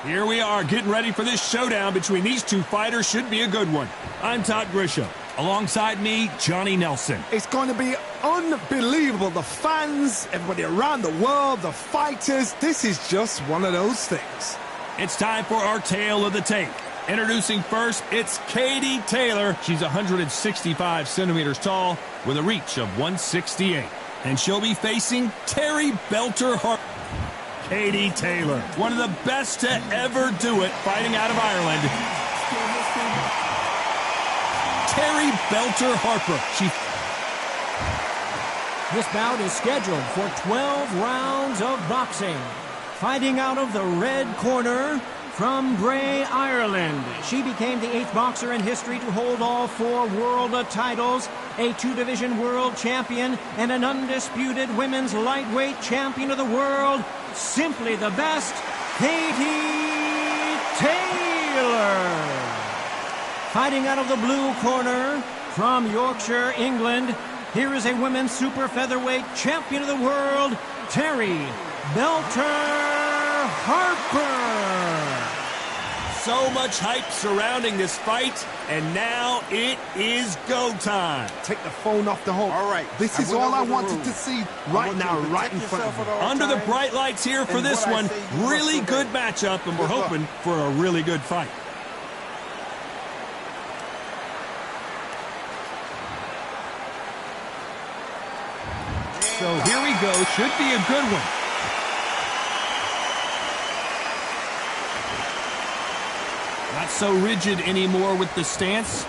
Here we are getting ready for this showdown between these two fighters. Should be a good one. I'm Todd Grisham. Alongside me, Johnny Nelson. It's going to be unbelievable. The fans, everybody around the world, the fighters. This is just one of those things. It's time for our tale of the tape. Introducing first, it's Katie Taylor. She's 165 centimeters tall with a reach of 168. And she'll be facing Terry Belter Harper. Katie Taylor, one of the best to ever do it, fighting out of Ireland. Terry Belter Harper. This bout is scheduled for 12 rounds of boxing. Fighting out of the red corner from Bray, Ireland. She became the 8th boxer in history to hold all 4 world titles, a 2-division world champion, and an undisputed women's lightweight champion of the world. Simply the best, Katie Taylor. Fighting out of the blue corner from Yorkshire, England, here is a women's super featherweight champion of the world, Terry Belter Harper. So much hype surrounding this fight, and now it is go time. Take the phone off the hole. All right. This is all I wanted to see right now, right in front of me. Under the bright lights here for this one, really good matchup, and we're hoping for a really good fight. So here we go. Should be a good one. Not so rigid anymore with the stance.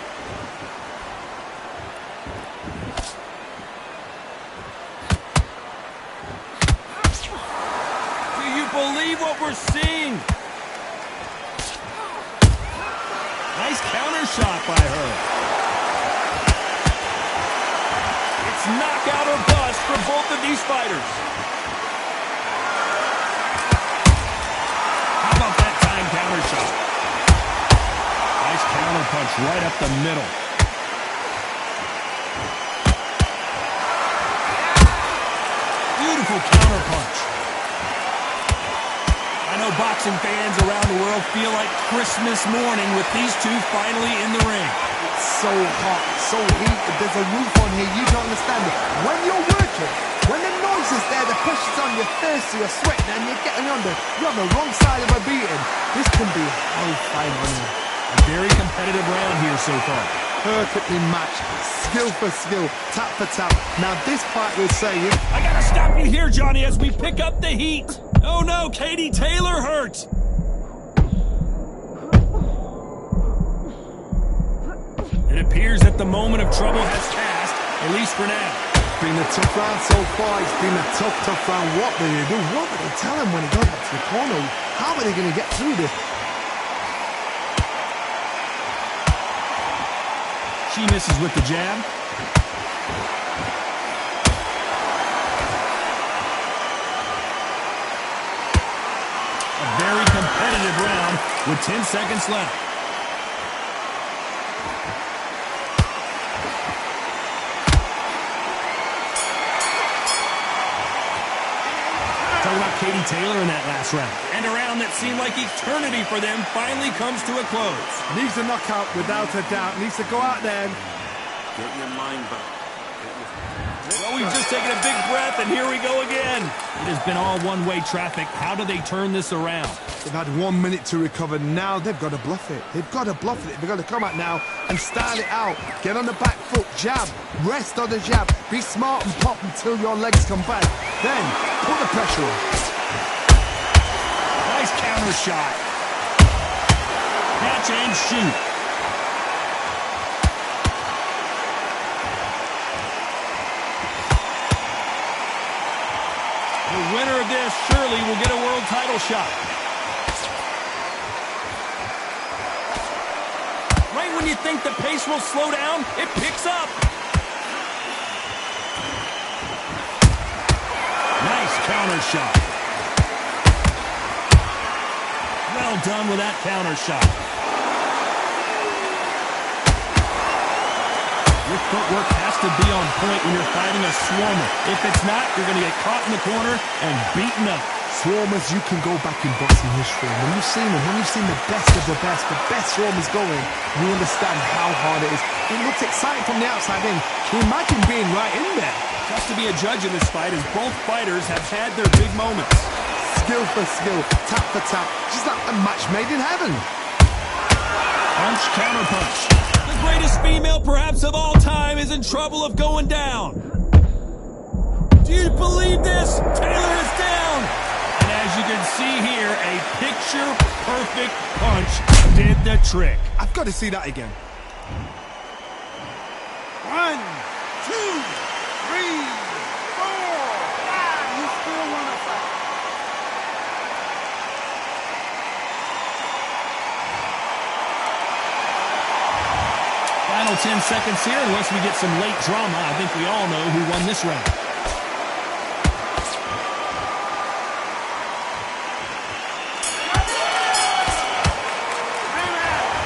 Do you believe what we're seeing? Nice counter shot by her. It's knockout or bust for both of these fighters. How about that time counter shot? Nice counter punch right up the middle. Beautiful counter punch. I know boxing fans around the world feel like Christmas morning with these two finally in the ring. It's so hot, so heated. There's a roof on here. You don't understand it. When you're working, when the noise is there, the pressure's on, you're thirsty, you're sweating, and you're getting you're on the wrong side of a beating. This can be hell-fine on you. A very competitive round here so far. Perfectly matched, skill for skill, tap for tap. Now this fight will say you. I gotta stop you here, Johnny, as we pick up the heat. Oh no, Katie Taylor hurt. It appears that the moment of trouble has passed, at least for now. It's been a tough round so far. It's been a tough round. What do they do? What do they tell him when he goes back to the corner? How are they going to get through this? She misses with the jab. A very competitive round with 10 seconds left. Talking about Katie Taylor in that last round. And a round that seemed like eternity for them finally comes to a close. Needs a knockout without a doubt. Needs to go out there and Get your mind back. Well, we've just taken a big breath, and here we go again. It has been all one-way traffic. How do they turn this around? they've had 1 minute to recover. Now they've got to bluff it. They've got to bluff it. They've got to come out now and style it out. Get on the back foot, jab, rest on the jab. Be smart and pop until your legs come back. Then put the pressure on. Nice counter shot. Catch and shoot. The winner of this surely will get a world title shot. Right when you think the pace will slow down, it picks up. Nice counter shot. Well done with that counter shot. Your footwork has to be on point when you're fighting a swarmer. If it's not, you're going to get caught in the corner and beaten up. Swarmers, you can go back in boxing history. When you've seen them, when you've seen the best swarmers going, you understand how hard it is. It looks exciting from the outside in. Can you imagine being right in there? Tough to be a judge in this fight as both fighters have had their big moments. Skill for skill, tap for tap, just like a match made in heaven. Punch, counter punch. The greatest female perhaps of all time is in trouble of going down. Do you believe this? Taylor is down. And as you can see here, a picture-perfect punch did the trick. I've got to see that again. 1, 2, 3, 4, 5. You still want to fight? Final 10 seconds here, unless we get some late drama. I think we all know who won this round.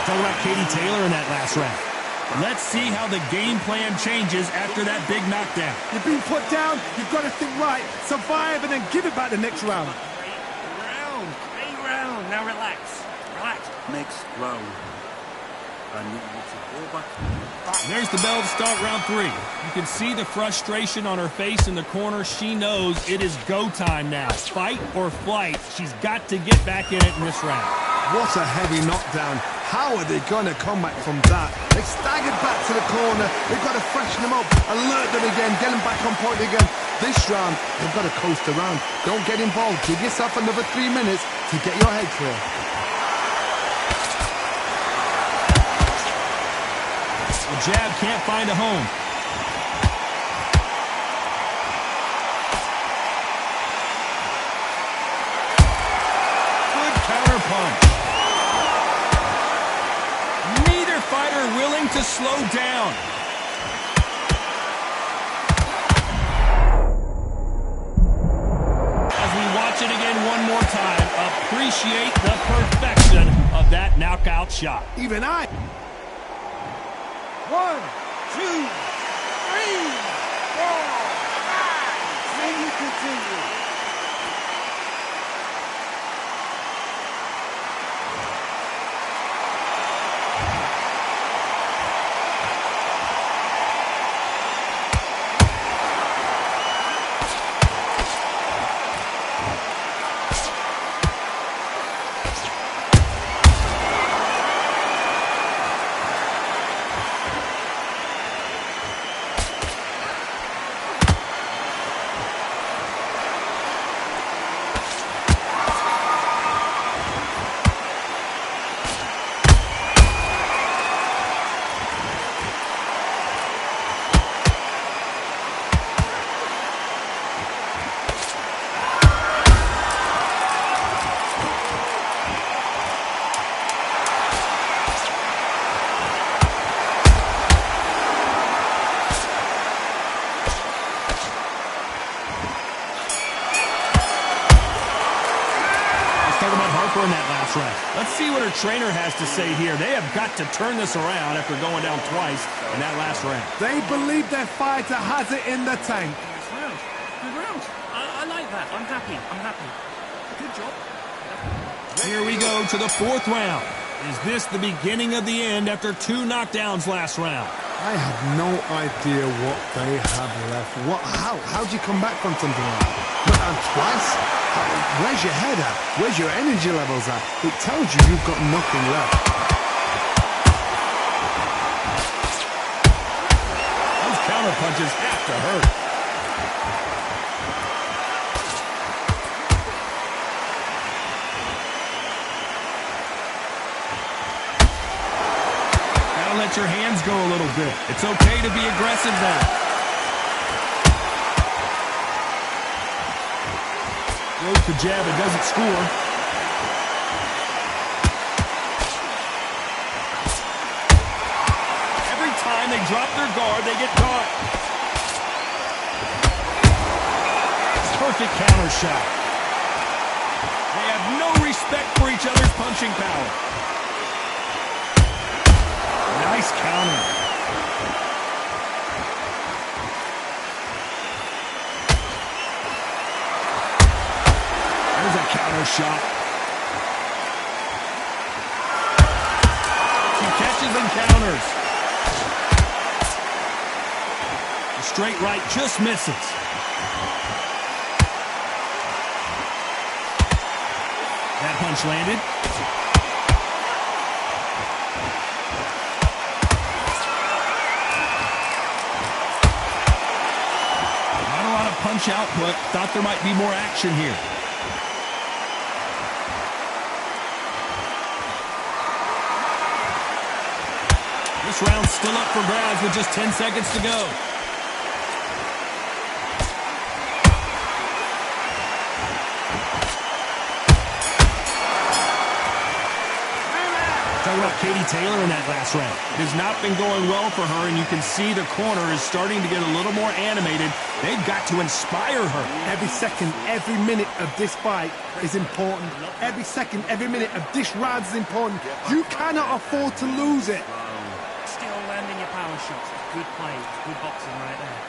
Talk about Katie Taylor in that last round. Let's see how the game plan changes after that big knockdown. You've been put down, you've got to think right, survive, and then give it back the next round. Great round. Now relax. Relax. Next round. I need you to go back. There's the bell to start round 3. You can see the frustration on her face in the corner. She knows it is go time now. Fight or flight. She's got to get back in it in this round. What a heavy knockdown. How are they going to come back from that? They staggered back to the corner. They've got to freshen them up, alert them again, get them back on point again. This round, they've got to coast around. Don't get involved. Give yourself another 3 minutes to get your head clear. The jab can't find a home. Good counter punch. Neither fighter willing to slow down. As we watch it again one more time, appreciate the perfection of that knockout shot. Even I. 1, 2, 3, 4, 5. Then you continue. In that last round. Let's see what her trainer has to say here. They have got to turn this around after going down twice in that last round. They believe their fighter has it in the tank. Good round. Good round. I like that. I'm happy. I'm happy. Good job. Here we go to the 4th round. Is this the beginning of the end after 2 knockdowns last round? I have no idea what they have left. How do you come back from something like that? But twice? Where's your head at? Where's your energy levels at? It tells you you've got nothing left. Those counter punches have to hurt. Gotta let your hands go a little bit. It's okay to be aggressive now. Throws the jab and doesn't score. Every time they drop their guard, they get caught. Perfect counter shot. They have no respect for each other's punching power. Nice counter. and counters. The straight right just misses. That punch landed. Not a lot of punch output. Thought there might be more action here. This round's still up for grabs with just 10 seconds to go. Talking about Katie Taylor in that last round. It has not been going well for her, and you can see the corner is starting to get a little more animated. They've got to inspire her. Every second, every minute of this fight is important. Every second, every minute of this round is important. You cannot afford to lose it. Still landing your power shots. Good play. Good boxing right there.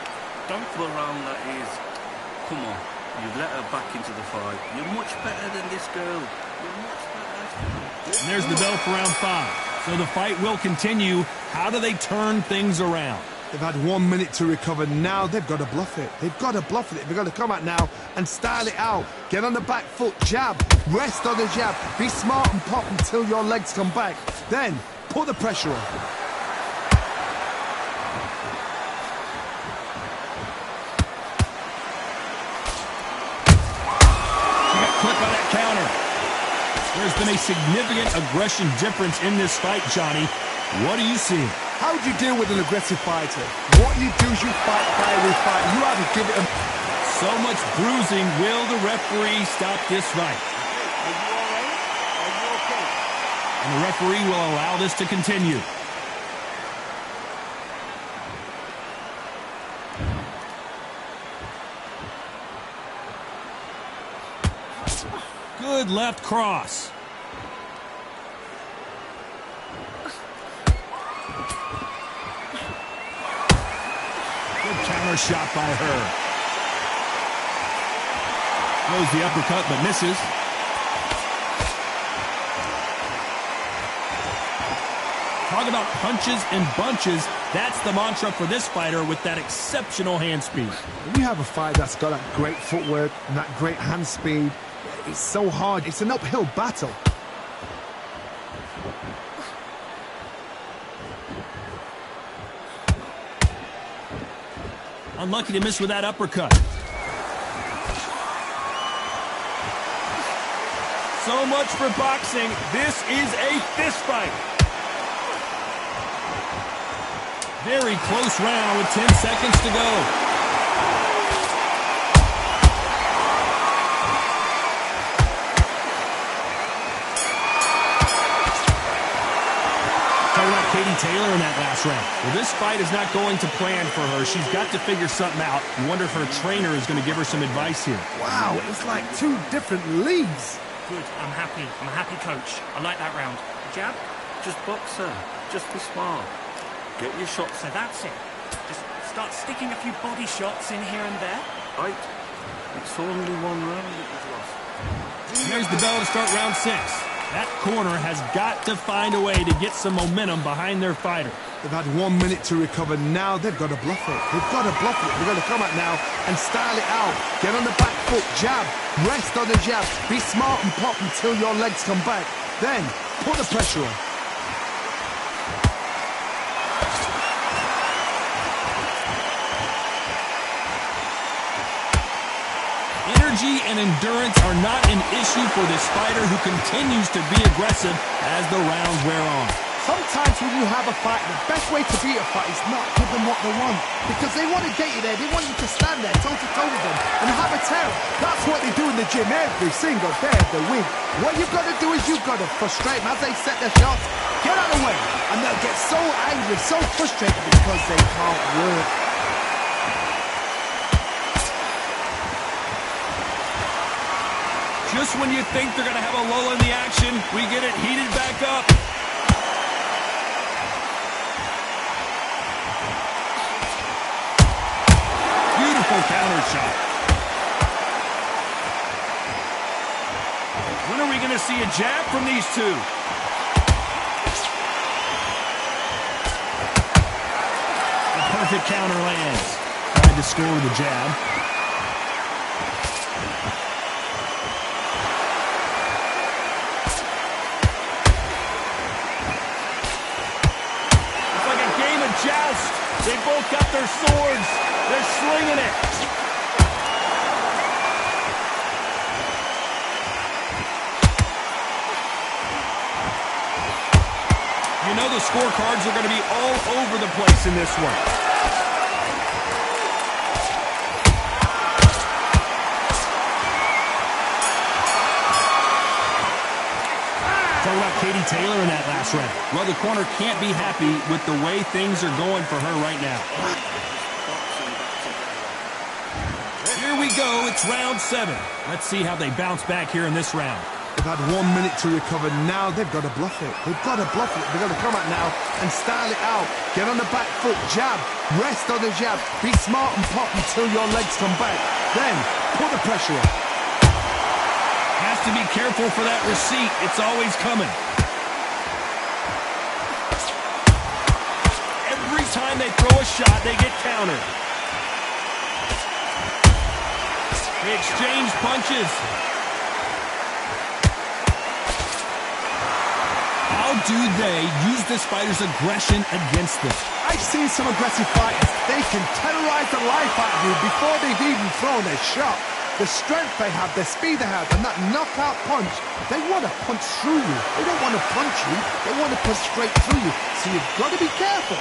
Don't fool around, that is. Come on. You've let her back into the fight. You're much better than this girl. You're much better. And there's the bell for round 5. So the fight will continue. How do they turn things around? They've had 1 minute to recover. Now they've got to bluff it. They've got to bluff it. They've got to come out now and style it out. Get on the back foot, jab, rest on the jab. Be smart and pop until your legs come back. Then put the pressure on. She got clipped by that counter. There's been a significant aggression difference in this fight, Johnny. What do you see? How would you deal with an aggressive fighter? What you do is you fight, fight. You have to give it a... So much bruising. Will the referee stop this fight? Are you all right? Are you okay? And the referee will allow this to continue. Good left cross. Good counter shot by her. Throws the uppercut but misses. Talk about punches and bunches. That's the mantra for this fighter with that exceptional hand speed. When you have a fight that's got that great footwork and that great hand speed, it's so hard. It's an uphill battle. Unlucky to miss with that uppercut. So much for boxing. This is a fist fight. Very close round with 10 seconds to go. Katie Taylor in that last round. Well, this fight is not going to plan for her. She's got to figure something out. You wonder if her trainer is going to give her some advice here. Wow, it's like 2 different leagues. Good. I'm happy. I'm a happy coach. I like that round. Jab? Just box her. Just be smart. Get your shots. So that's it. Just start sticking a few body shots in here and there. Right. It's only 1 round that was lost. There's the bell to start round 6. That corner has got to find a way to get some momentum behind their fighter. They've had 1 minute to recover. Now they've got to bluff it. They've got to bluff it. They've got to come out now and style it out. Get on the back foot, jab, rest on the jab. Be smart and pop until your legs come back. Then put the pressure on. Energy and endurance are not an issue for this fighter who continues to be aggressive as the rounds wear on. Sometimes when you have a fight, the best way to beat a fight is not give them what they want. Because they want to get you there. They want you to stand there toe-to-toe with them and have a terror. That's what they do in the gym every single day of the week. What you've got to do is you've got to frustrate them as they set their shots. Get out of the way. And they'll get so angry, so frustrated because they can't work. Just when you think they're going to have a lull in the action, we get it heated back up. Beautiful counter shot. When are we going to see a jab from these two? Perfect counter lands. Tried to score with a jab. It's like a game of joust. They both got their swords. They're slinging it. You know the scorecards are going to be all over the place in this one. Talk about Katie Taylor in that last round. Well, the corner can't be happy with the way things are going for her right now. Here we go. It's round 7. Let's see how they bounce back here in this round. They've had 1 minute to recover. Now they've got to bluff it. They've got to bluff it. They've got to come out now and style it out. Get on the back foot, jab, rest on the jab. Be smart and pop until your legs come back. Then put the pressure on. Has to be careful for that receipt. It's always coming. Every time they throw a shot, they get countered. They exchange punches. How do they use this fighter's aggression against them? I've seen some aggressive fighters. They can terrorize the life out of you before they've even thrown a shot. The strength they have, the speed they have, and that knockout punch, they want to punch through you. They don't want to punch you. They want to punch straight through you. So you've got to be careful.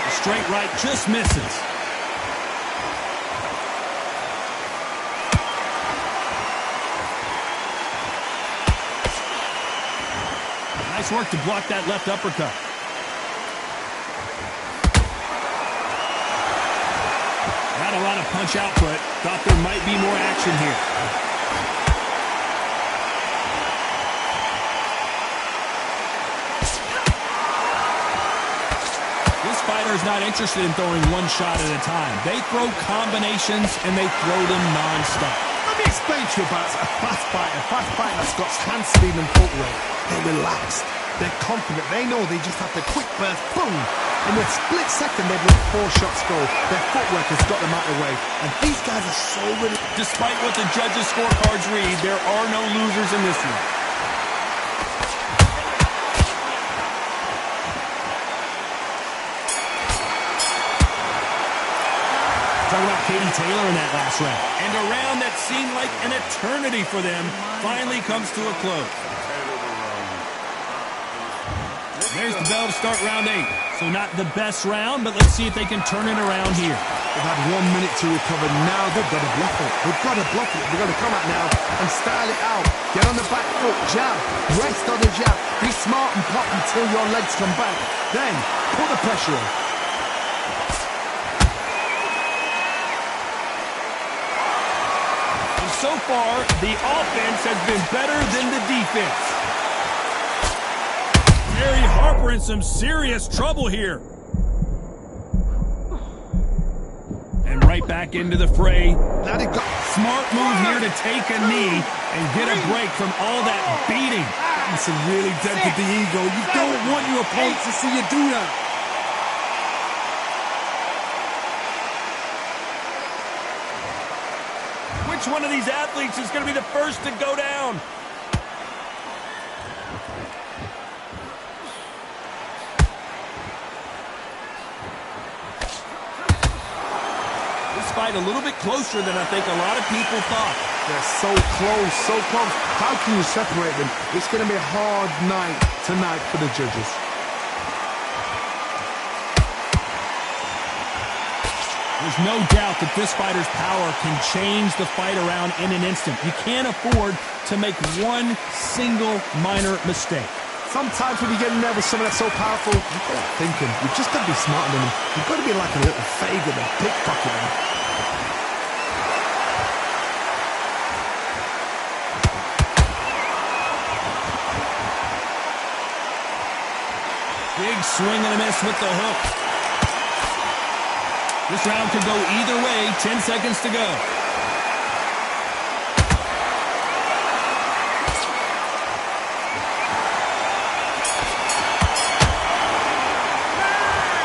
The straight right just misses. Nice work to block that left uppercut. Not a lot of punch output. Thought there might be more action here. This fighter is not interested in throwing one shot at a time. They throw combinations and they throw them non-stop. Let me explain to you about a fast fighter that's got hand speed and footwork. They're relaxed. They're confident. They know they just have to quick burst, boom. In a split second, they've let 4 shots go. Their footwork has got them out of the way. And these guys are so relaxed. Despite what the judges' scorecards read, there are no losers in this one. Talking about Katie Taylor in that last round. And a round that seemed like an eternity for them finally comes to a close. There's the bell to start round 8. So not the best round, but let's see if they can turn it around here. They've had 1 minute to recover. Now they've got to bluff it. They've got to bluff it. They've got to come out now and style it out. Get on the back foot, jab, rest on the jab. Be smart and pop until your legs come back. Then put the pressure on. And so far, the offense has been better than the defense. Mary Harper in some serious trouble here. And right back into the fray. Smart move here to take a knee and get a break from all that beating. It's really dented the ego. You don't want your opponent to see you do that. Which one of these athletes is going to be the first to go down? Fight a little bit closer than I think a lot of people thought. They're so close, so close. How can you separate them? It's going to be a hard night tonight for the judges. There's no doubt that this fighter's power can change the fight around in an instant. You can't afford to make one single minor mistake. Sometimes when you get in there with someone that's so powerful, you've got to think him. You've just got to be smarter than him. You've got to be like a little faggot and pickpocket him. Big swing and a miss with the hook. This round could go either way. 10 seconds to go.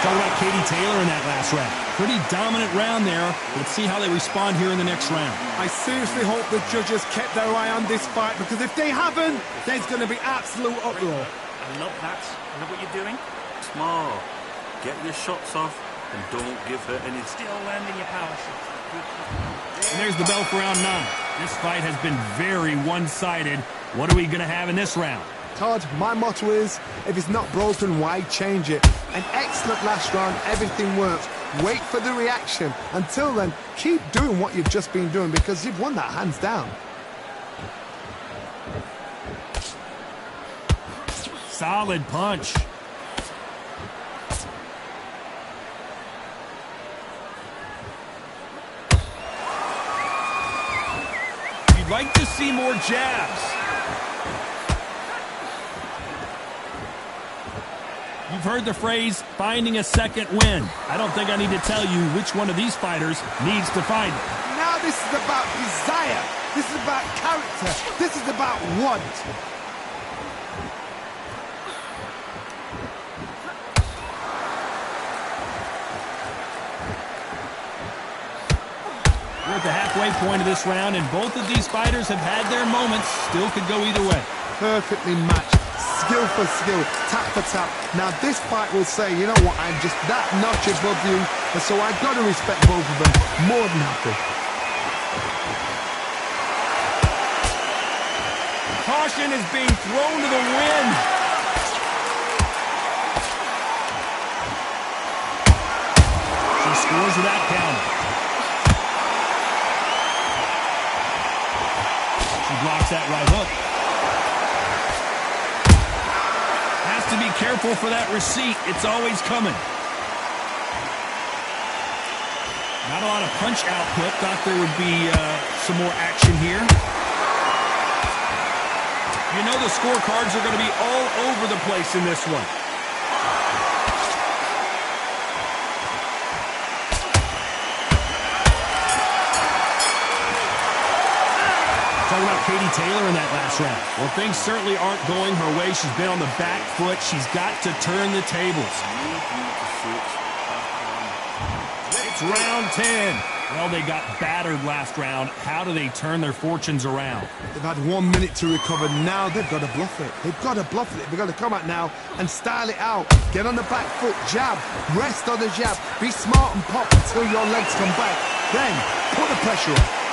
Talk about Katie Taylor in that last round. Pretty dominant round there. Let's see how they respond here in the next round. I seriously hope the judges kept their eye on this fight, because if they haven't, there's going to be absolute uproar. I love that. I love what you're doing. Small. Get your shots off and don't give her any. Still landing your power shots. And there's the bell for round 9. This fight has been very one-sided. What are we going to have in this round? Todd, my motto is, if it's not broken, why change it? An excellent last round, everything works. Wait for the reaction. Until then, keep doing what you've just been doing, because you've won that hands down. Solid punch. You'd like to see more jabs. You've heard the phrase, finding a second win. I don't think I need to tell you which one of these fighters needs to find it. Now this is about desire. This is about character. This is about want. We're at the halfway point of this round, and both of these fighters have had their moments. Still could go either way. Perfectly matched. Skill for skill, tap for tap. Now this fight will say, you know what, I'm just that notch above you, and so I've got to respect both of them more than happy. Caution is being thrown to the wind. She scores with that counter. She blocks that right hook. Has to be careful for that receipt. It's always coming. Not a lot of punch output. Thought there would be some more action here. You know the scorecards are going to be all over the place in this one. Talk about Katie Taylor in that last round. Well, things certainly aren't going her way. She's been on the back foot. She's got to turn the tables. It's round 10. Well, they got battered last round. How do they turn their fortunes around? They've had 1 minute to recover. Now they've got to bluff it. They've got to bluff it. They've got to come out now and style it out. Get on the back foot, jab, rest on the jab. Be smart and pop until your legs come back. Then put the pressure on.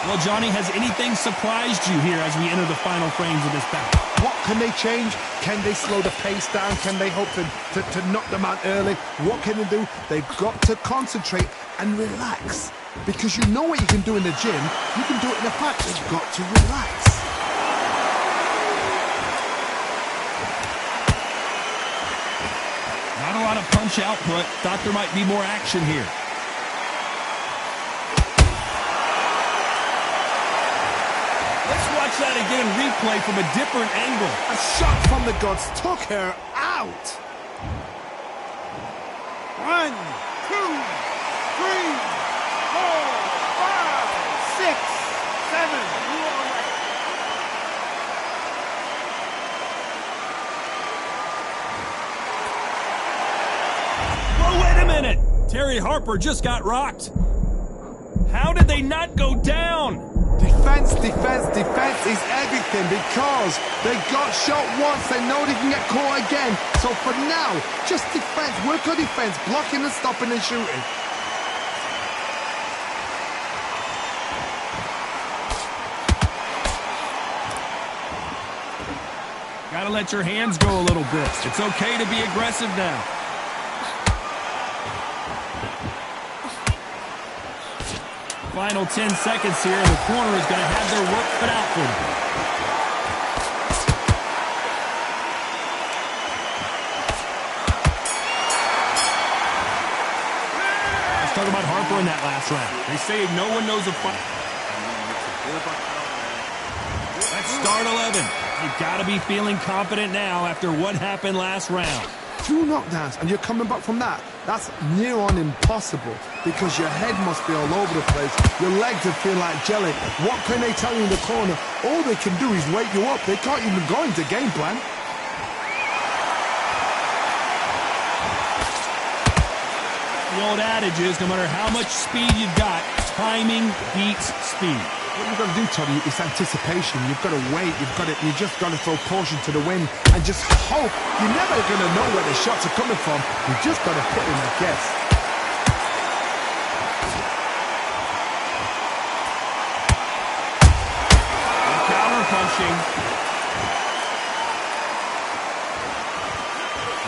Well, Johnny, has anything surprised you here as we enter the final frames of this battle? What can they change? Can they slow the pace down? Can they hope to knock them out early? What can they do? They've got to concentrate and relax. Because you know what you can do in the gym, you can do it in a fight. They've got to relax. Not a lot of punch output. Thought there might be more action here. Watch that again, replay from a different angle. A shot from the gods took her out. 1, 2, 3, 4, 5, 6, 7. Whoa, wait a minute. Terry Harper just got rocked. How did they not go down? Defense, defense, defense is everything, because they got shot once, they know they can get caught again. So for now, just defense, work on defense, blocking and stopping and shooting. Gotta let your hands go a little bit. It's okay to be aggressive now. Final 10 seconds here, and the corner is going to have their work cut out for them. Let's talk about Harper in that last round. They say no one knows a fight. Let's start 11. You've got to be feeling confident now after what happened last round. 2 knockdowns, and you're coming back from that. That's near on impossible because your head must be all over the place. Your legs will feel like jelly. What can they tell you in the corner? All they can do is wake you up. They can't even go into game plan. The old adage is, no matter how much speed you've got, timing beats speed. What you've got to do, Toddy, is anticipation. You've got to wait. You just got to throw caution to the wind and just hope. You're never going to know where the shots are coming from. You just got to put in a guess. Counter punching.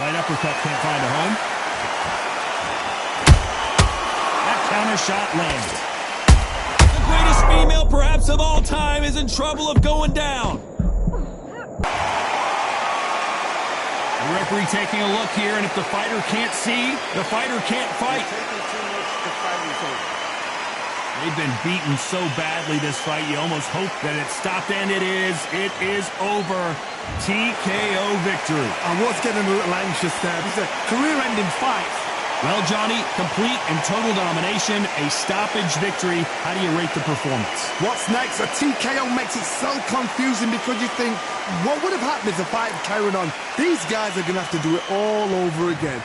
Right uppercut can't find a home. That counter shot lands. The greatest female perhaps of all time is in trouble of going down. The referee taking a look here, and if the fighter can't see, the fighter can't fight. They've been beaten so badly this fight, you almost hope that it stopped, and it is. It is over. TKO victory. I was getting a little anxious there. It's a career-ending fight. Well, Johnny, complete and total domination, a stoppage victory. How do you rate the performance? What's next? A TKO makes it so confusing because you think, what would have happened if the fight carried on? These guys are going to have to do it all over again.